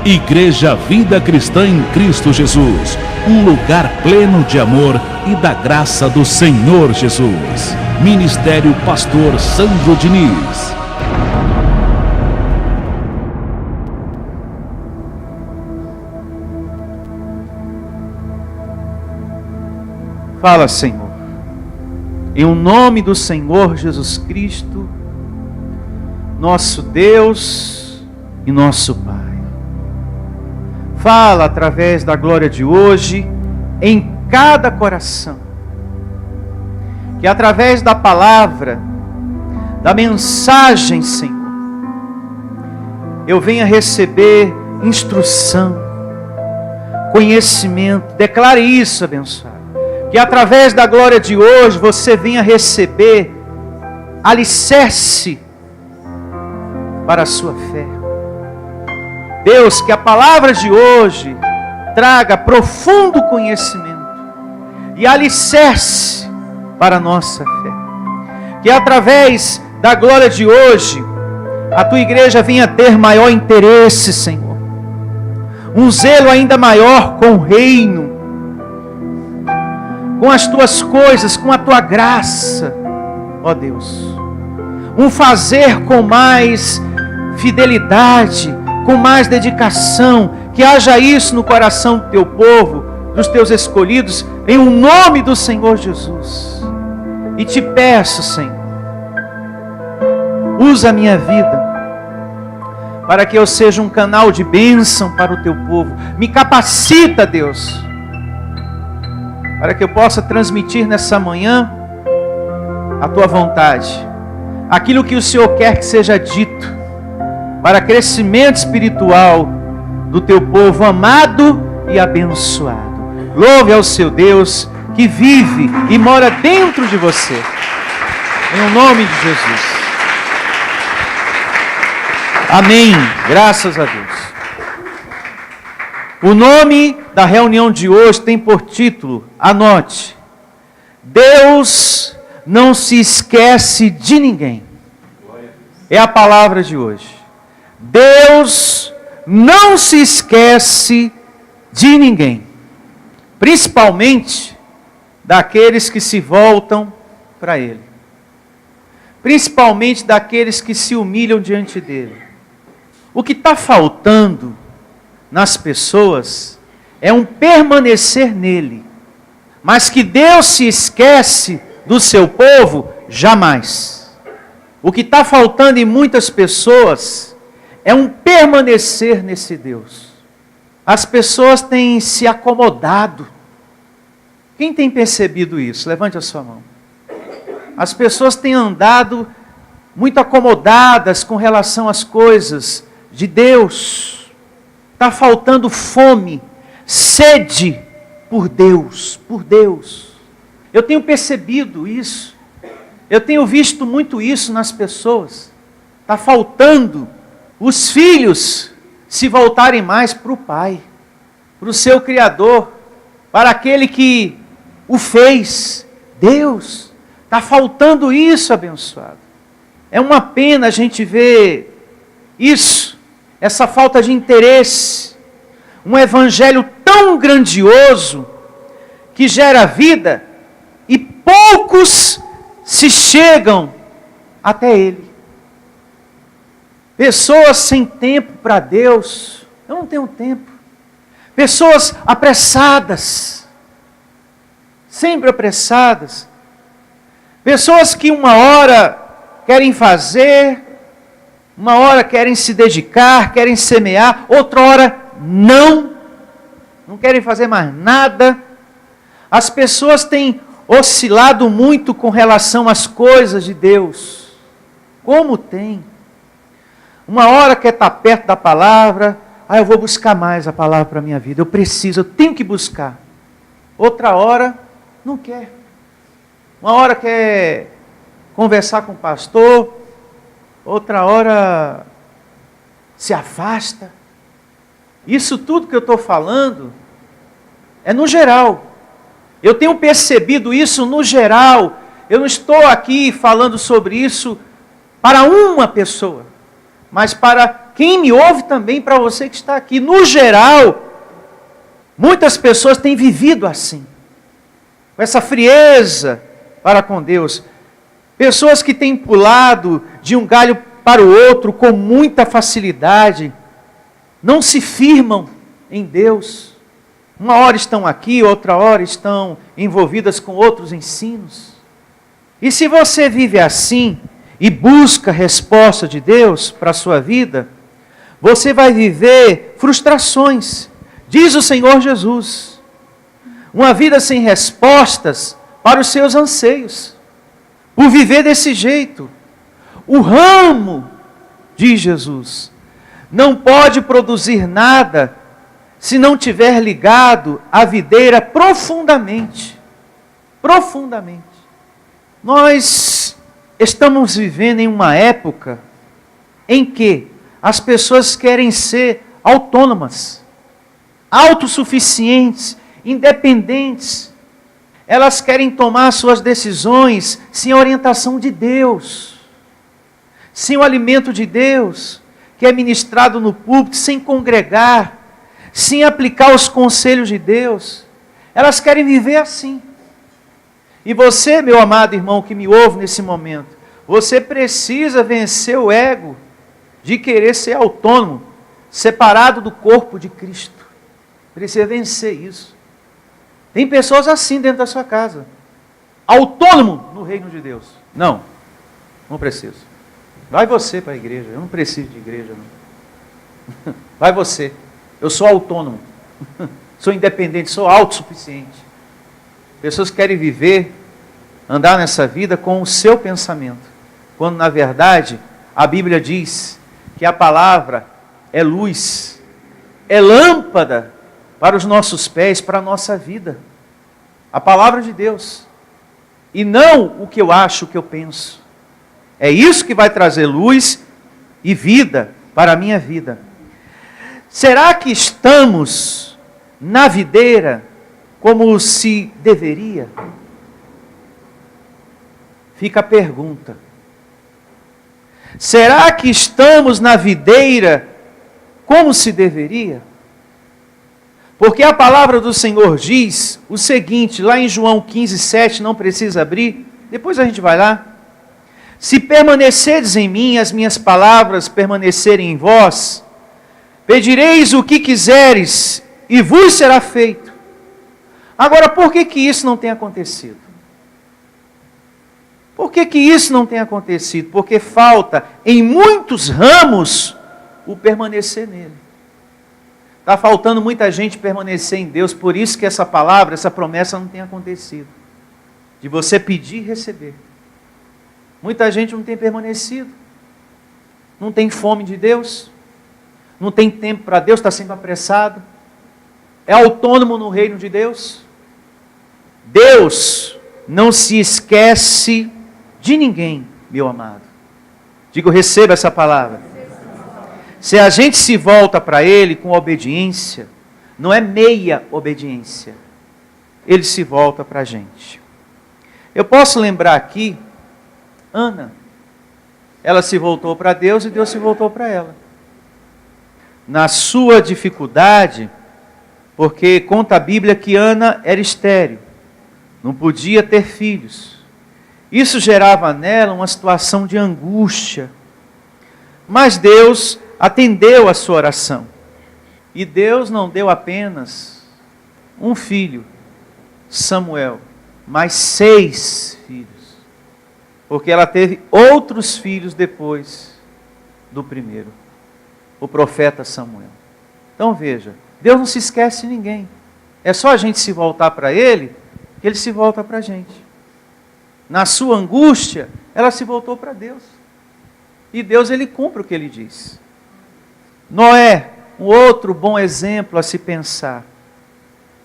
Igreja Vida Cristã em Cristo Jesus, um lugar pleno de amor e da graça do Senhor Jesus. Ministério Pastor Sandro Diniz. Fala, Senhor, em o nome do Senhor Jesus Cristo, nosso Deus e nosso Pai. Fala através da glória de hoje em cada coração. Que através da palavra, da mensagem, Senhor, eu venha receber instrução, conhecimento. Declare isso, abençoado. Que através da glória de hoje você venha receber alicerce para a sua fé. Deus, que a palavra de hoje traga profundo conhecimento e alicerce para a nossa fé. Que através da glória de hoje, a tua igreja venha ter maior interesse, Senhor. Um zelo ainda maior com o reino, com as tuas coisas, com a tua graça, ó Deus. Um fazer com mais fidelidade, com mais dedicação, que haja isso no coração do teu povo, dos teus escolhidos, em o nome do Senhor Jesus. E te peço, Senhor, usa a minha vida, para que eu seja um canal de bênção para o teu povo. Me capacita, Deus, para que eu possa transmitir nessa manhã a tua vontade, aquilo que o Senhor quer que seja dito, para crescimento espiritual do teu povo amado e abençoado. Louve ao seu Deus que vive e mora dentro de você. Em nome de Jesus. Amém. Graças a Deus. O nome da reunião de hoje tem por título, anote: Deus não se esquece de ninguém. É a palavra de hoje. Deus não se esquece de ninguém, principalmente daqueles que se voltam para Ele, principalmente daqueles que se humilham diante dEle. O que está faltando nas pessoas é um permanecer nele, mas que Deus se esquece do seu povo, jamais. O que está faltando em muitas pessoas é um permanecer nesse Deus. As pessoas têm se acomodado. Quem tem percebido isso? Levante a sua mão. As pessoas têm andado muito acomodadas com relação às coisas de Deus. Está faltando fome, sede por Deus, por Deus. Eu tenho percebido isso. Eu tenho visto muito isso nas pessoas. Está faltando os filhos se voltarem mais para o Pai, para o seu Criador, para aquele que o fez, Deus. Está faltando isso, abençoado. É uma pena a gente ver isso, essa falta de interesse. Um evangelho tão grandioso, que gera vida, e poucos se chegam até Ele. Pessoas sem tempo para Deus. Eu não tenho tempo. Pessoas apressadas, sempre apressadas. Pessoas que uma hora querem fazer, uma hora querem se dedicar, querem semear, outra hora não querem fazer mais nada. As pessoas têm oscilado muito com relação às coisas de Deus. Como tem? Uma hora quer estar perto da palavra, eu vou buscar mais a palavra para a minha vida, eu preciso, eu tenho que buscar. Outra hora, não quer. Uma hora quer conversar com o pastor, outra hora se afasta. Isso tudo que eu estou falando é no geral. Eu tenho percebido isso no geral. Eu não estou aqui falando sobre isso para uma pessoa, mas para quem me ouve também, para você que está aqui. No geral, muitas pessoas têm vivido assim, com essa frieza para com Deus. Pessoas que têm pulado de um galho para o outro com muita facilidade, não se firmam em Deus. Uma hora estão aqui, outra hora estão envolvidas com outros ensinos. E se você vive assim e busca resposta de Deus para a sua vida, você vai viver frustrações. Diz o Senhor Jesus, uma vida sem respostas para os seus anseios. Por viver desse jeito, o ramo, diz Jesus, não pode produzir nada se não tiver ligado à videira profundamente. Profundamente. Nós estamos vivendo em uma época em que as pessoas querem ser autônomas, autossuficientes, independentes. Elas querem tomar suas decisões sem a orientação de Deus, sem o alimento de Deus, que é ministrado no púlpito, sem congregar, sem aplicar os conselhos de Deus. Elas querem viver assim. E você, meu amado irmão que me ouve nesse momento, você precisa vencer o ego de querer ser autônomo, separado do corpo de Cristo. Precisa vencer isso. Tem pessoas assim dentro da sua casa, autônomo no reino de Deus. Não preciso. Vai você para a igreja, eu não preciso de igreja. Não. Vai você, eu sou autônomo, sou independente, sou autossuficiente. Pessoas querem viver, andar nessa vida com o seu pensamento, quando na verdade a Bíblia diz que a palavra é luz, é lâmpada para os nossos pés, para a nossa vida. A palavra de Deus. E não o que eu acho, o que eu penso. É isso que vai trazer luz e vida para a minha vida. Será que estamos na videira como se deveria? Fica a pergunta. Será que estamos na videira como se deveria? Porque a palavra do Senhor diz o seguinte, lá em João 15:7, não precisa abrir, depois a gente vai lá. Se permanecerdes em mim, as minhas palavras permanecerem em vós, pedireis o que quiseres e vos será feito. Agora, por que isso não tem acontecido? Por que isso não tem acontecido? Porque falta em muitos ramos o permanecer nele. Está faltando muita gente permanecer em Deus, por isso que essa palavra, essa promessa não tem acontecido. De você pedir e receber. Muita gente não tem permanecido. Não tem fome de Deus. Não tem tempo para Deus, está sempre apressado. É autônomo no reino de Deus. Deus não se esquece de ninguém, meu amado. Digo, receba essa palavra. Se a gente se volta para Ele com obediência, não é meia obediência. Ele se volta para a gente. Eu posso lembrar aqui, Ana. Ela se voltou para Deus e Deus se voltou para ela. Na sua dificuldade, porque conta a Bíblia que Ana era estéril, não podia ter filhos. Isso gerava nela uma situação de angústia. Mas Deus atendeu a sua oração. E Deus não deu apenas um filho, Samuel, mas 6 filhos. Porque ela teve outros filhos depois do primeiro, o profeta Samuel. Então veja, Deus não se esquece de ninguém. É só a gente se voltar para Ele, que Ele se volta para a gente. Na sua angústia, ela se voltou para Deus. E Deus, Ele cumpre o que Ele diz. Noé, um outro bom exemplo a se pensar.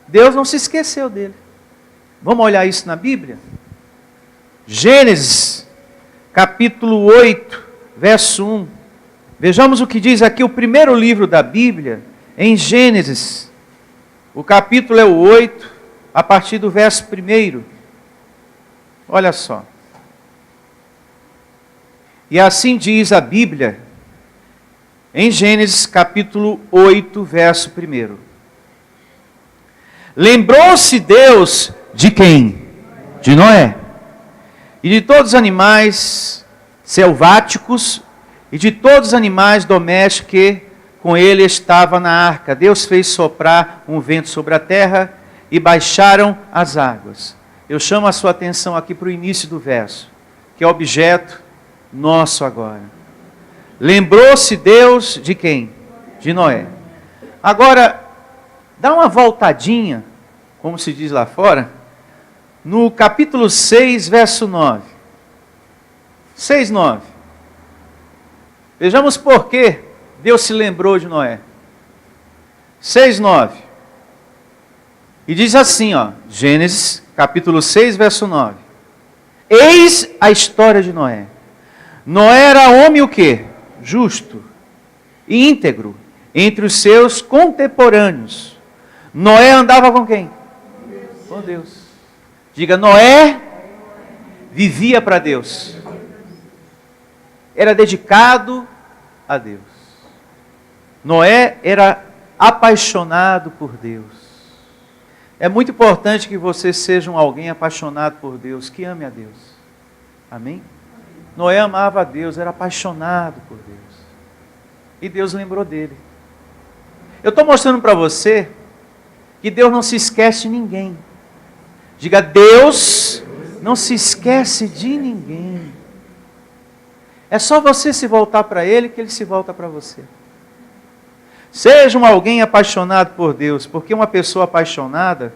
Deus não se esqueceu dele. Vamos olhar isso na Bíblia? Gênesis, capítulo 8, verso 1. Vejamos o que diz aqui o primeiro livro da Bíblia, em Gênesis. O capítulo é o 8, a partir do verso 1. Olha só. E assim diz a Bíblia, em Gênesis capítulo 8, verso 1. Lembrou-se Deus de quem? De Noé. E de todos os animais selváticos e de todos os animais domésticos que com ele estava na arca. Deus fez soprar um vento sobre a terra e baixaram as águas. Eu chamo a sua atenção aqui para o início do verso, que é objeto nosso agora. Lembrou-se Deus de quem? De Noé. Agora, dá uma voltadinha, como se diz lá fora, no capítulo 6, verso 9. 6, 9. Vejamos por que Deus se lembrou de Noé. 6, 9. E diz assim, Gênesis, capítulo 6, verso 9. Eis a história de Noé. Noé era homem o quê? Justo e íntegro entre os seus contemporâneos. Noé andava com quem? Com Deus. Diga, Noé vivia para Deus. Era dedicado a Deus. Noé era apaixonado por Deus. É muito importante que você seja alguém apaixonado por Deus, que ame a Deus. Amém? Noé amava a Deus, era apaixonado por Deus. E Deus lembrou dele. Eu estou mostrando para você que Deus não se esquece de ninguém. Diga, Deus não se esquece de ninguém. É só você se voltar para Ele que Ele se volta para você. Seja alguém apaixonado por Deus, porque uma pessoa apaixonada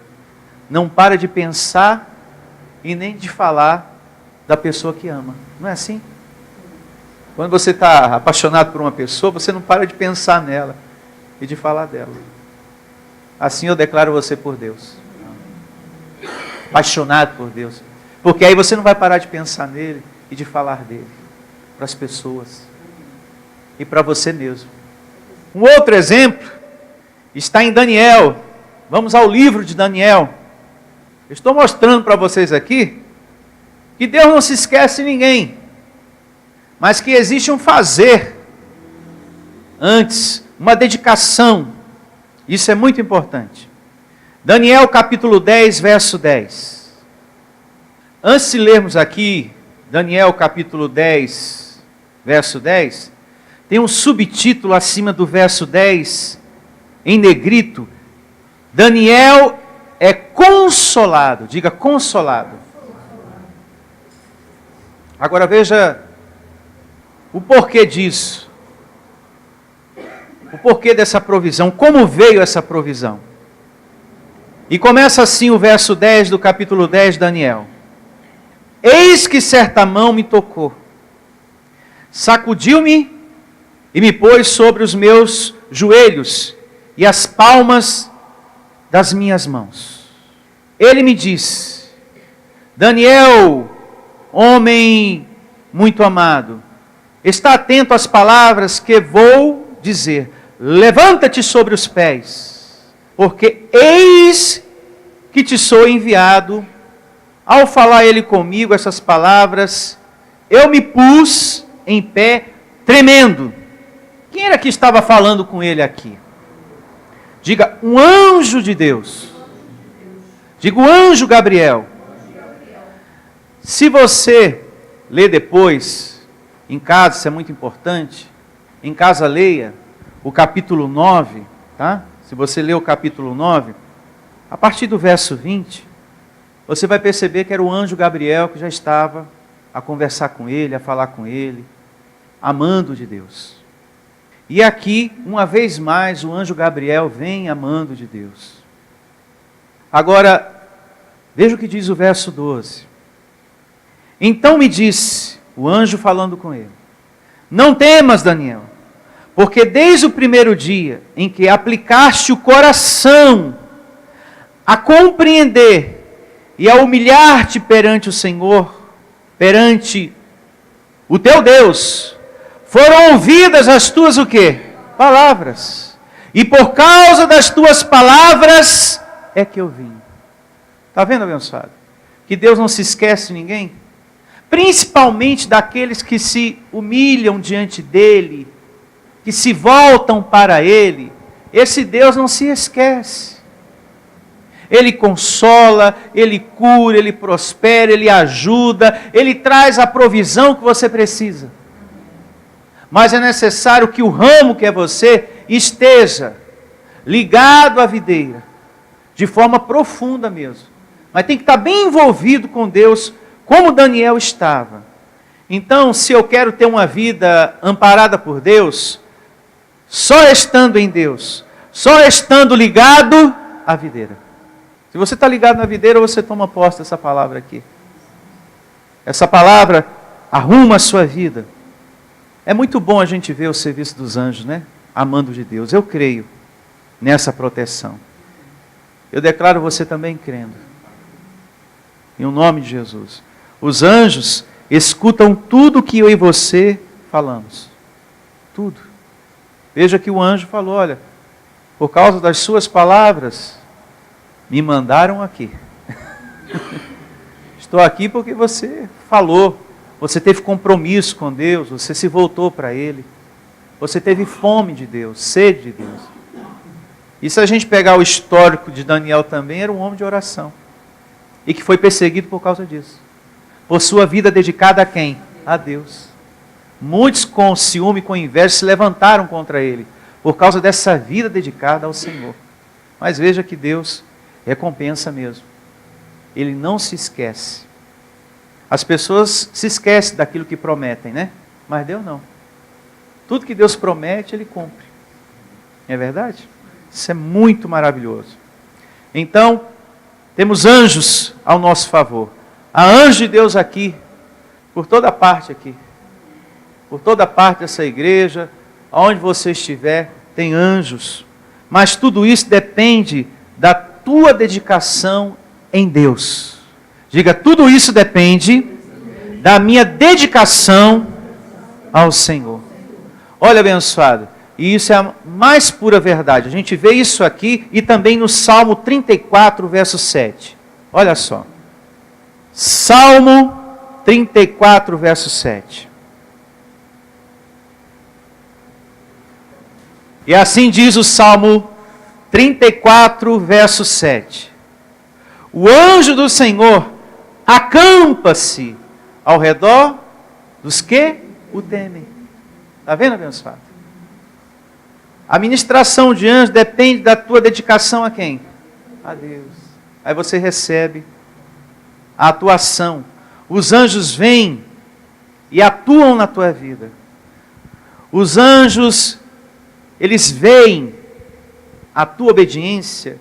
não para de pensar e nem de falar da pessoa que ama. Não é assim? Quando você está apaixonado por uma pessoa, você não para de pensar nela e de falar dela. Assim eu declaro você por Deus. Apaixonado por Deus. Porque aí você não vai parar de pensar nele e de falar dele para as pessoas e para você mesmo. Um outro exemplo está em Daniel. Vamos ao livro de Daniel. Eu estou mostrando para vocês aqui que Deus não se esquece de ninguém, mas que existe um fazer antes, uma dedicação. Isso é muito importante. Daniel capítulo 10, verso 10. Antes de lermos aqui, Daniel capítulo 10, verso 10, tem um subtítulo acima do verso 10, em negrito. Daniel é consolado. Diga, consolado. Agora veja o porquê disso. O porquê dessa provisão. Como veio essa provisão. E começa assim o verso 10 do capítulo 10 de Daniel. Eis que certa mão me tocou, sacudiu-me e me pôs sobre os meus joelhos e as palmas das minhas mãos. Ele me disse, Daniel, homem muito amado, está atento às palavras que vou dizer. Levanta-te sobre os pés, porque eis que te sou enviado. Ao falar ele comigo essas palavras, eu me pus em pé, tremendo. Quem era que estava falando com ele aqui? Diga, um anjo de Deus. Diga, o anjo Gabriel. Se você ler depois, em casa, isso é muito importante, em casa leia o capítulo 9, tá? Se você ler o capítulo 9, a partir do verso 20, você vai perceber que era o anjo Gabriel que já estava a conversar com ele, a falar com ele, amando de Deus. E aqui, uma vez mais, o anjo Gabriel vem amando de Deus. Agora, veja o que diz o verso 12. Então me disse, o anjo falando com ele, não temas, Daniel, porque desde o primeiro dia em que aplicaste o coração a compreender e a humilhar-te perante o Senhor, perante o teu Deus, foram ouvidas as tuas o quê? Palavras. E por causa das tuas palavras é que eu vim. Está vendo, abençoado? Que Deus não se esquece de ninguém? Principalmente daqueles que se humilham diante dEle, que que se voltam para Ele, esse Deus não se esquece. Ele consola, Ele cura, Ele prospera, Ele ajuda, Ele traz a provisão que você precisa. Mas é necessário que o ramo que é você esteja ligado à videira, de forma profunda mesmo. Mas tem que estar bem envolvido com Deus, como Daniel estava. Então, se eu quero ter uma vida amparada por Deus, só estando em Deus, só estando ligado à videira. Se você está ligado na videira, você toma posse dessa palavra aqui. Essa palavra arruma a sua vida. É muito bom a gente ver o serviço dos anjos, né? Amando de Deus. Eu creio nessa proteção. Eu declaro você também crendo. Em o nome de Jesus. Os anjos escutam tudo que eu e você falamos. Tudo. Veja que o anjo falou, olha, por causa das suas palavras, me mandaram aqui. Estou aqui porque você falou, você teve compromisso com Deus, você se voltou para Ele, você teve fome de Deus, sede de Deus. E se a gente pegar o histórico de Daniel também, era um homem de oração. E que foi perseguido por causa disso. Por sua vida dedicada a quem? A Deus. Muitos com ciúme, com inveja, se levantaram contra ele, por causa dessa vida dedicada ao Senhor. Mas veja que Deus recompensa mesmo. Ele não se esquece. As pessoas se esquecem daquilo que prometem, né? Mas Deus não. Tudo que Deus promete, Ele cumpre. Não é verdade? Isso é muito maravilhoso. Então, temos anjos ao nosso favor. Há anjos de Deus aqui, por toda parte aqui. Por toda parte dessa igreja, aonde você estiver, tem anjos. Mas tudo isso depende da tua dedicação em Deus. Diga, tudo isso depende da minha dedicação ao Senhor. Olha, abençoado, e isso é a mais pura verdade. A gente vê isso aqui e também no Salmo 34, verso 7. Olha só. Salmo 34, verso 7. E assim diz o Salmo 34, verso 7. O anjo do Senhor acampa-se ao redor dos que o temem. Está vendo, abençoado? A ministração de anjos depende da tua dedicação a quem? A Deus. Aí você recebe a atuação. Os anjos vêm e atuam na tua vida. Os anjos, eles veem a tua obediência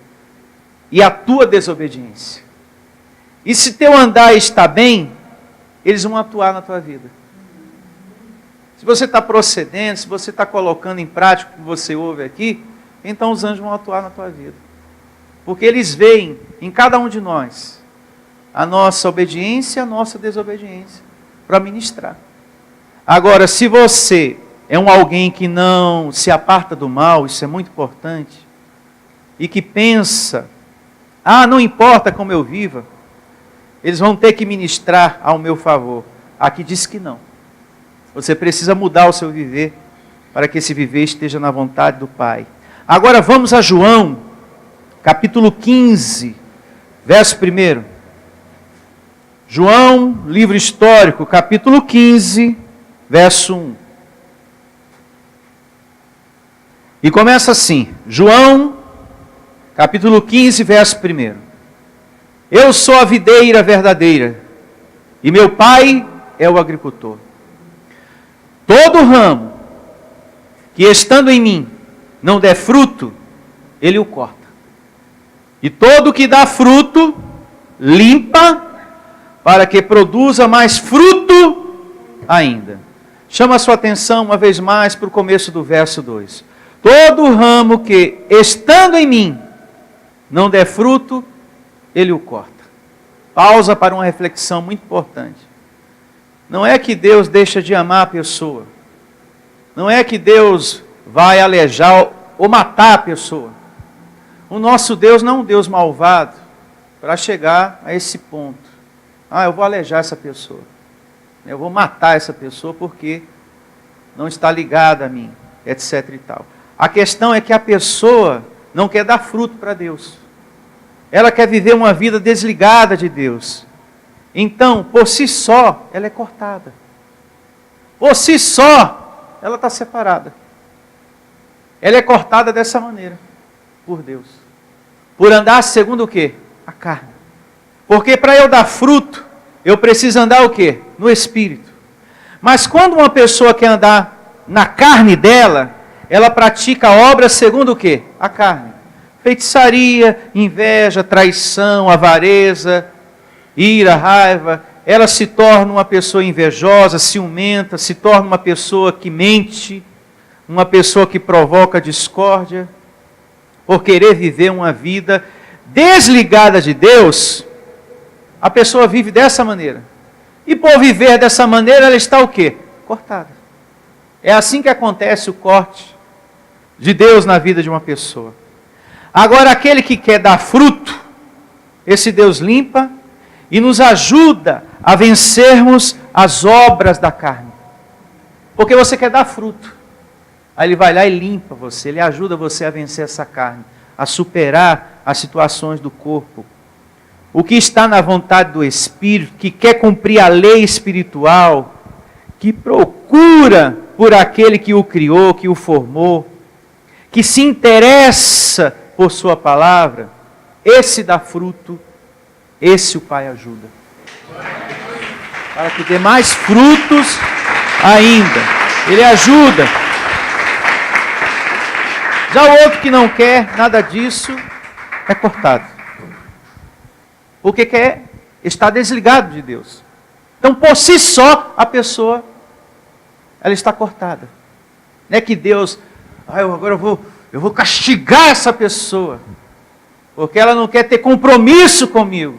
e a tua desobediência. E se teu andar está bem, eles vão atuar na tua vida. Se você está procedendo, se você está colocando em prática o que você ouve aqui, então os anjos vão atuar na tua vida. Porque eles veem em cada um de nós a nossa obediência e a nossa desobediência para ministrar. Agora, se você é alguém que não se aparta do mal, isso é muito importante, e que pensa, não importa como eu viva, eles vão ter que ministrar ao meu favor. Aqui diz que não. Você precisa mudar o seu viver, para que esse viver esteja na vontade do Pai. Agora vamos a João, capítulo 15, verso 1. João, livro histórico, capítulo 15, verso 1. E começa assim, João, capítulo 15, verso 1. Eu sou a videira verdadeira, e meu Pai é o agricultor. Todo ramo que estando em mim não der fruto, ele o corta. E todo que dá fruto, limpa, para que produza mais fruto ainda. Chama a sua atenção uma vez mais para o começo do verso 2. Todo ramo que estando em mim não der fruto, ele o corta. Pausa para uma reflexão muito importante. Não é que Deus deixa de amar a pessoa. Não é que Deus vai alejar ou matar a pessoa. O nosso Deus não é um Deus malvado para chegar a esse ponto. Eu vou alejar essa pessoa. Eu vou matar essa pessoa porque não está ligada a mim. etc. e tal. A questão é que a pessoa não quer dar fruto para Deus. Ela quer viver uma vida desligada de Deus. Então, por si só, ela é cortada. Por si só, ela está separada. Ela é cortada dessa maneira, por Deus. Por andar segundo o quê? A carne. Porque para eu dar fruto, eu preciso andar o quê? No Espírito. Mas quando uma pessoa quer andar na carne dela, ela pratica obras segundo o quê? A carne. Feitiçaria, inveja, traição, avareza, ira, raiva. Ela se torna uma pessoa invejosa, ciumenta, se torna uma pessoa que mente, uma pessoa que provoca discórdia, por querer viver uma vida desligada de Deus. A pessoa vive dessa maneira. E por viver dessa maneira, ela está o quê? Cortada. É assim que acontece o corte de Deus na vida de uma pessoa. Agora, aquele que quer dar fruto, esse Deus limpa e nos ajuda a vencermos as obras da carne. Porque você quer dar fruto. Aí ele vai lá e limpa você, ele ajuda você a vencer essa carne, a superar as situações do corpo. O que está na vontade do Espírito, que quer cumprir a lei espiritual, que procura por aquele que o criou, que o formou, que se interessa por sua palavra, esse dá fruto, esse o Pai ajuda. Para que dê mais frutos ainda. Ele ajuda. Já o outro que não quer nada disso, é cortado. Porque quer estar desligado de Deus. Então, por si só, a pessoa, ela está cortada. Não é que Deus, agora eu vou castigar essa pessoa, porque ela não quer ter compromisso comigo.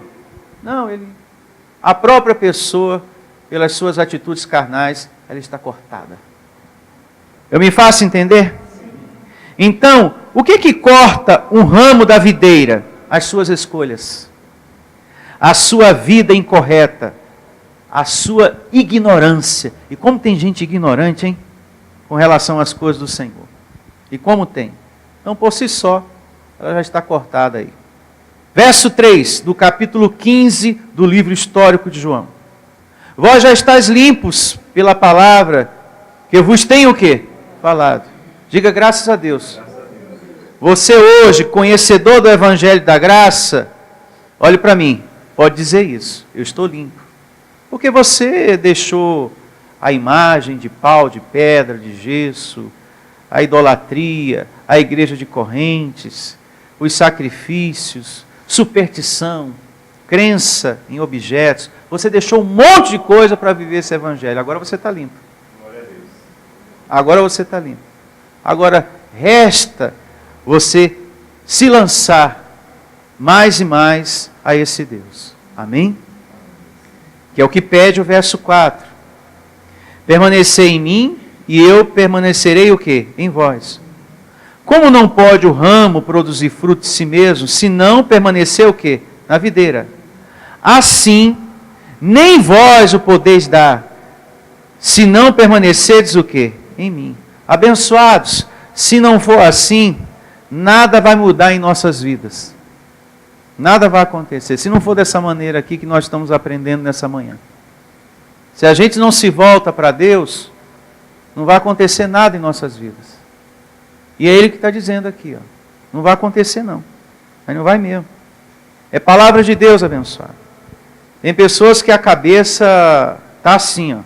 Não, a própria pessoa, pelas suas atitudes carnais, ela está cortada. Eu me faço entender? Então, o que corta um ramo da videira? As suas escolhas. A sua vida incorreta. A sua ignorância. E como tem gente ignorante, hein? Com relação às coisas do Senhor. E como tem? Então, por si só, ela já está cortada aí. Verso 3, do capítulo 15 do livro histórico de João. Vós já estáis limpos pela palavra que eu vos tenho o quê? Falado. Diga graças a Deus. Você hoje, conhecedor do Evangelho da Graça, olhe para mim, pode dizer isso. Eu estou limpo. Porque você deixou a imagem de pau, de pedra, de gesso, a idolatria, a igreja de correntes, os sacrifícios, superstição, crença em objetos. Você deixou um monte de coisa para viver esse Evangelho. Agora você está limpo. Agora você está limpo. Agora resta você se lançar mais e mais a esse Deus. Amém? Que é o que pede o verso 4. Permanecer em mim e eu permanecerei o quê? Em vós. Como não pode o ramo produzir fruto de si mesmo, se não permanecer o quê? Na videira. Assim, nem vós o podeis dar, se não permanecerdes o quê? Em mim. Abençoados, se não for assim, nada vai mudar em nossas vidas. Nada vai acontecer. Se não for dessa maneira aqui que nós estamos aprendendo nessa manhã. Se a gente não se volta para Deus, não vai acontecer nada em nossas vidas. E é Ele que está dizendo aqui, ó. Não vai acontecer não. Aí não vai mesmo. É palavra de Deus, abençoado. Tem pessoas que a cabeça está assim, ó.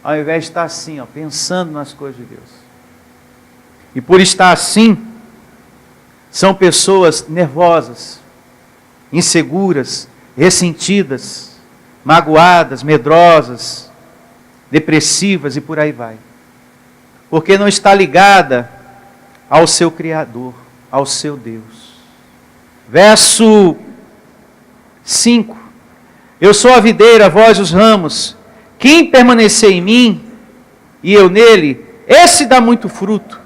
Ao invés de estar assim, ó, pensando nas coisas de Deus. E por estar assim, são pessoas nervosas, inseguras, ressentidas, magoadas, medrosas, depressivas e por aí vai. Porque não está ligada ao seu Criador, ao seu Deus. Verso 5. Eu sou a videira, vós os ramos. Quem permanecer em mim e eu nele, esse dá muito fruto.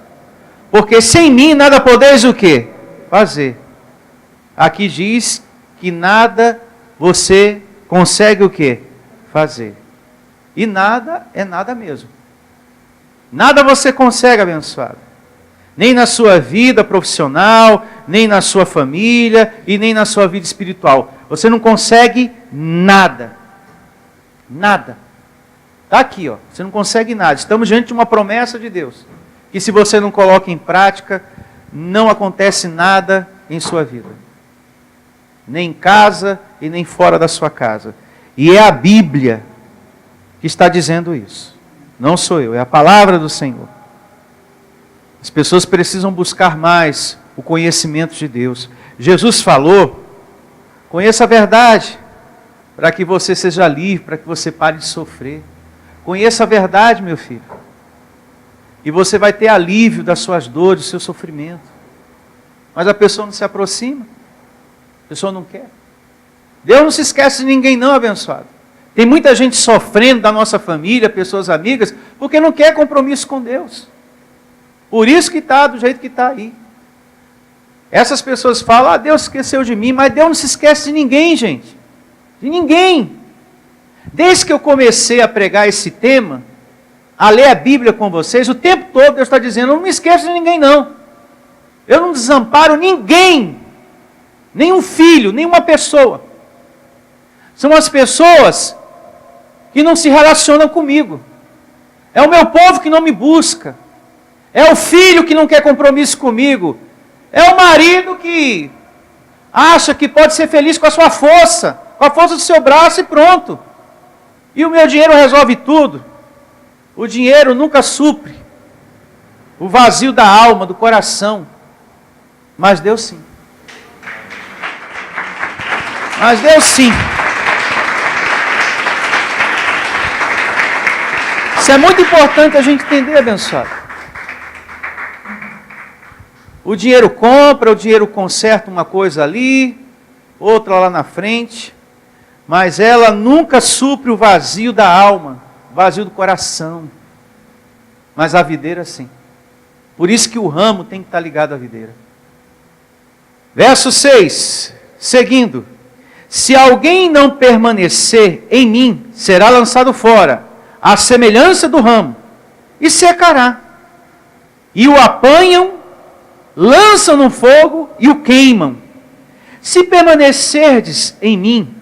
Porque sem mim nada podeis o quê? Fazer. Aqui diz que nada você consegue o quê? Fazer. E nada é nada mesmo. Nada você consegue, abençoado. Nem na sua vida profissional, nem na sua família e nem na sua vida espiritual. Você não consegue nada. Nada. Está aqui, ó. Você não consegue nada. Estamos diante de uma promessa de Deus. Que se você não coloca em prática, não acontece nada em sua vida. Nem em casa e nem fora da sua casa. E é a Bíblia que está dizendo isso. Não sou eu, é a palavra do Senhor. As pessoas precisam buscar mais o conhecimento de Deus. Jesus falou, conheça a verdade, para que você seja livre, para que você pare de sofrer. Conheça a verdade, meu filho. E você vai ter alívio das suas dores, do seu sofrimento. Mas a pessoa não se aproxima. A pessoa não quer. Deus não se esquece de ninguém não, abençoado. Tem muita gente sofrendo da nossa família, pessoas amigas, porque não quer compromisso com Deus. Por isso que está do jeito que está aí. Essas pessoas falam, Deus esqueceu de mim, mas Deus não se esquece de ninguém, gente. De ninguém. Desde que eu comecei a pregar esse tema, a ler a Bíblia com vocês, o tempo todo Deus está dizendo, eu não me esqueço de ninguém não. Eu não desamparo ninguém. Nenhum filho, nenhuma pessoa. São as pessoas que não se relacionam comigo. É o meu povo que não me busca. É o filho que não quer compromisso comigo. É o marido que acha que pode ser feliz com a sua força, com a força do seu braço e pronto. E o meu dinheiro resolve tudo. O dinheiro nunca supre o vazio da alma, do coração. Mas Deus sim. Mas Deus sim. Isso é muito importante a gente entender, abençoado. O dinheiro compra, o dinheiro conserta uma coisa ali, outra lá na frente, mas ela nunca supre o vazio da alma, o vazio do coração. Mas a videira sim. Por isso que o ramo tem que estar ligado à videira. Verso 6, seguindo. Se alguém não permanecer em mim, será lançado fora, à semelhança do ramo, e secará. E o apanham, lançam no fogo e o queimam. Se permanecerdes em mim,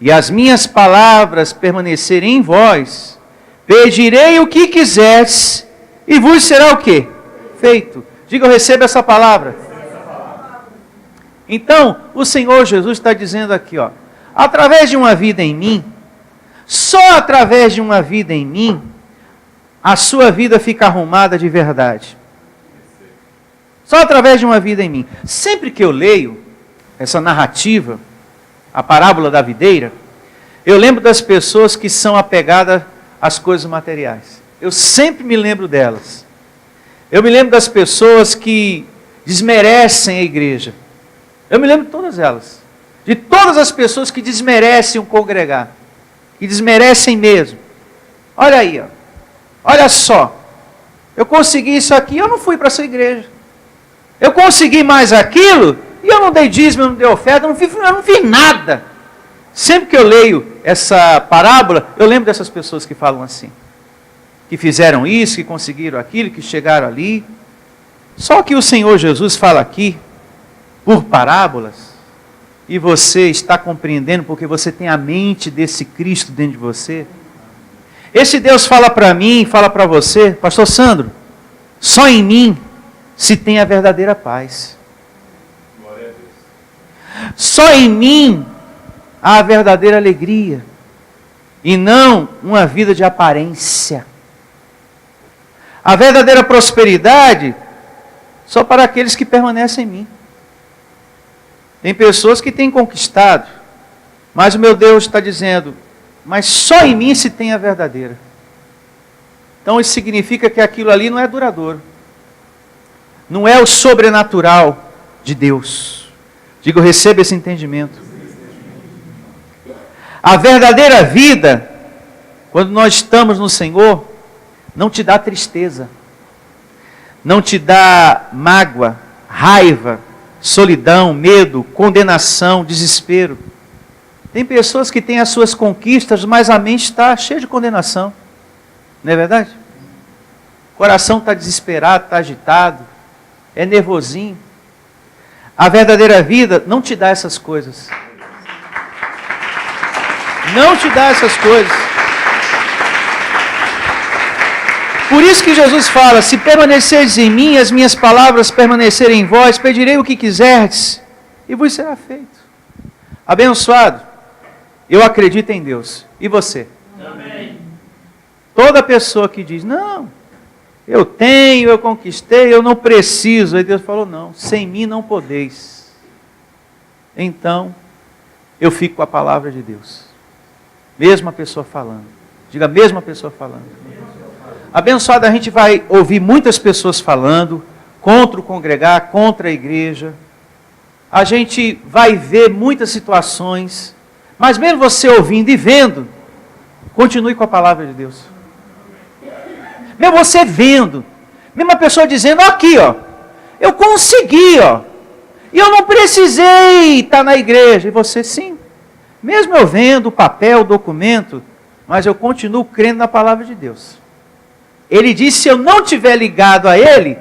e as minhas palavras permanecerem em vós, pedirei o que quiseres, e vos será o quê? Feito. Diga, eu recebo essa palavra. Então, o Senhor Jesus está dizendo aqui, ó, através de uma vida em mim, só através de uma vida em mim, a sua vida fica arrumada de verdade. Só através de uma vida em mim. Sempre que eu leio essa narrativa, a parábola da videira, eu lembro das pessoas que são apegadas às coisas materiais. Eu sempre me lembro delas. Eu me lembro das pessoas que desmerecem a igreja. Eu me lembro de todas elas. De todas as pessoas que desmerecem o congregar. Que desmerecem mesmo. Olha aí, ó. Olha só. Eu consegui isso aqui, eu não fui para essa igreja. Eu consegui mais aquilo, e eu não dei dízimo, eu não dei oferta, eu não fiz nada. Sempre que eu leio essa parábola, eu lembro dessas pessoas que falam assim. Que fizeram isso, que conseguiram aquilo, que chegaram ali. Só que o Senhor Jesus fala aqui, por parábolas, e você está compreendendo porque você tem a mente desse Cristo dentro de você. Esse Deus fala para mim, fala para você, pastor Sandro, só em mim se tem a verdadeira paz. Só em mim há a verdadeira alegria, e não uma vida de aparência. A verdadeira prosperidade só para aqueles que permanecem em mim. Tem pessoas que têm conquistado, mas o meu Deus está dizendo, mas só em mim se tem a verdadeira. Então isso significa que aquilo ali não é duradouro. Não é o sobrenatural de Deus. Digo, receba esse entendimento. A verdadeira vida, quando nós estamos no Senhor, não te dá tristeza, não te dá mágoa, raiva, solidão, medo, condenação, desespero. Tem pessoas que têm as suas conquistas, mas a mente está cheia de condenação. Não é verdade? o coração está desesperado, está agitado, é nervosinho. A verdadeira vida não te dá essas coisas. Não te dá essas coisas. Por isso que Jesus fala, se permaneceres em mim, as minhas palavras permanecerem em vós, pedirei o que quiserdes, e vos será feito. Abençoado, eu acredito em Deus. E você? Amém. Toda pessoa que diz, não, eu tenho, eu conquistei, eu não preciso. Aí Deus falou, não, sem mim não podeis. Então, eu fico com a palavra de Deus. Mesma pessoa falando. Diga, mesma pessoa falando. Abençoado, a gente vai ouvir muitas pessoas falando contra o congregar, contra a igreja. A gente vai ver muitas situações. Mas mesmo você ouvindo e vendo, continue com a palavra de Deus. Mesmo você vendo, mesmo a pessoa dizendo, aqui ó, eu consegui ó, e eu não precisei estar na igreja. E você sim, mesmo eu vendo o papel, o documento, mas eu continuo crendo na palavra de Deus. Ele disse, se eu não estiver ligado a Ele,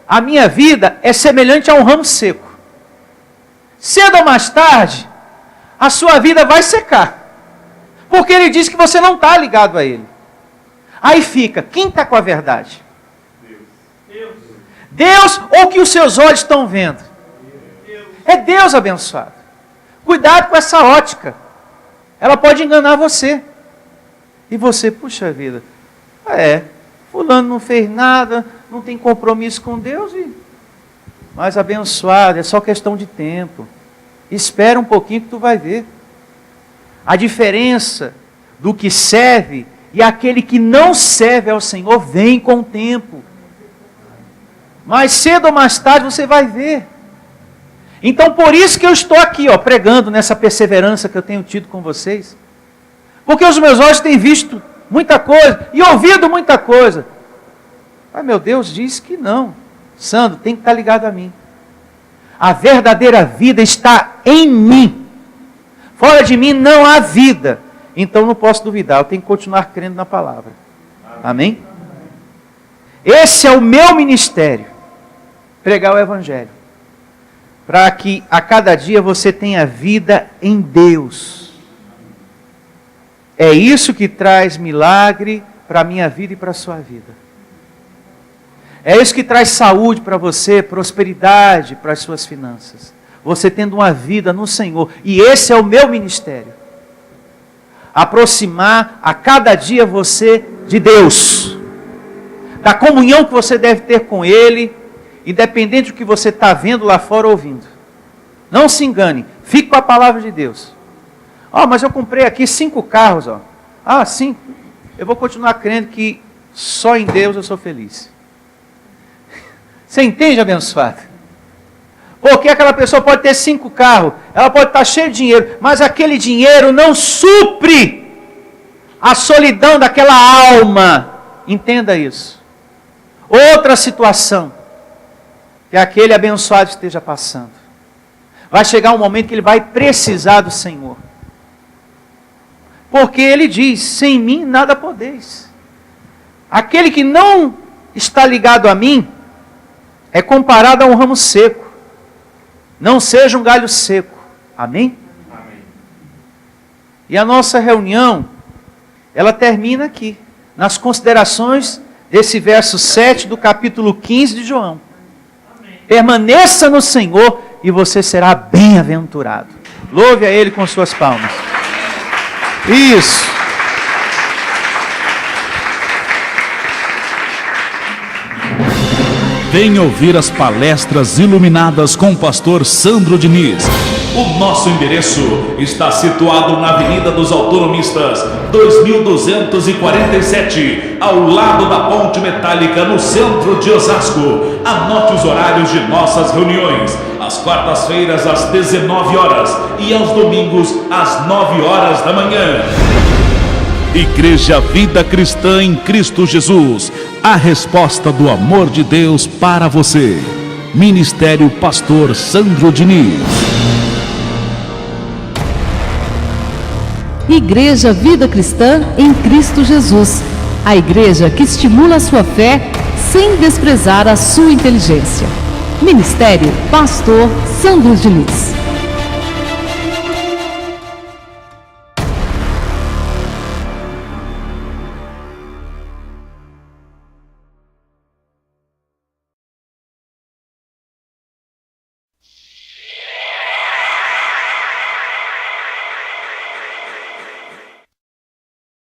a minha vida é semelhante a um ramo seco. Cedo ou mais tarde, a sua vida vai secar. Porque Ele disse que você não está ligado a Ele. Aí fica, quem está com a verdade? Deus ou que os seus olhos estão vendo? É Deus, abençoado. Cuidado com essa ótica. Ela pode enganar você. E você, puxa vida, fulano não fez nada, não tem compromisso com Deus. Mas abençoado, é só questão de tempo. Espera um pouquinho que tu vai ver. A diferença do que serve e aquele que não serve ao Senhor vem com o tempo. Mais cedo ou mais tarde você vai ver. Então por isso que eu estou aqui, ó, pregando nessa perseverança que eu tenho tido com vocês. Porque os meus olhos têm visto muita coisa e ouvido muita coisa. Mas meu Deus diz que não. Sandro, tem que estar ligado a mim. A verdadeira vida está em mim. Fora de mim não há vida. Então não posso duvidar, eu tenho que continuar crendo na palavra. Amém? Esse é o meu ministério. Pregar o Evangelho. Para que a cada dia você tenha vida em Deus. É isso que traz milagre para a minha vida e para a sua vida. É isso que traz saúde para você, prosperidade para as suas finanças. Você tendo uma vida no Senhor. E esse é o meu ministério. Aproximar a cada dia você de Deus. Da comunhão que você deve ter com Ele, independente do que você está vendo lá fora ou ouvindo. Não se engane, fique com a palavra de Deus. Mas eu comprei aqui 5 carros. Sim, eu vou continuar crendo que só em Deus eu sou feliz. Você entende, abençoado? Porque aquela pessoa pode ter 5 carros, ela pode estar cheia de dinheiro, mas aquele dinheiro não supre a solidão daquela alma. Entenda isso. Outra situação que aquele abençoado esteja passando. Vai chegar um momento que ele vai precisar do Senhor. Porque ele diz, sem mim nada podeis. Aquele que não está ligado a mim, é comparado a um ramo seco. Não seja um galho seco. Amém? Amém. E a nossa reunião, ela termina aqui, nas considerações desse verso 7 do capítulo 15 de João. Amém. Permaneça no Senhor e você será bem-aventurado. Louve a Ele com suas palmas. Isso. Venha ouvir as palestras iluminadas com o pastor Sandro Diniz. O nosso endereço está situado na Avenida dos Autonomistas, 2247, ao lado da Ponte Metálica, no centro de Osasco. Anote os horários de nossas reuniões: às quartas-feiras às 19 horas e aos domingos às 9 horas da manhã. Igreja Vida Cristã em Cristo Jesus, a resposta do amor de Deus para você. Ministério Pastor Sandro Diniz. Igreja Vida Cristã em Cristo Jesus, A igreja que estimula a sua fé sem desprezar a sua inteligência. Ministério Pastor Sandro Diniz.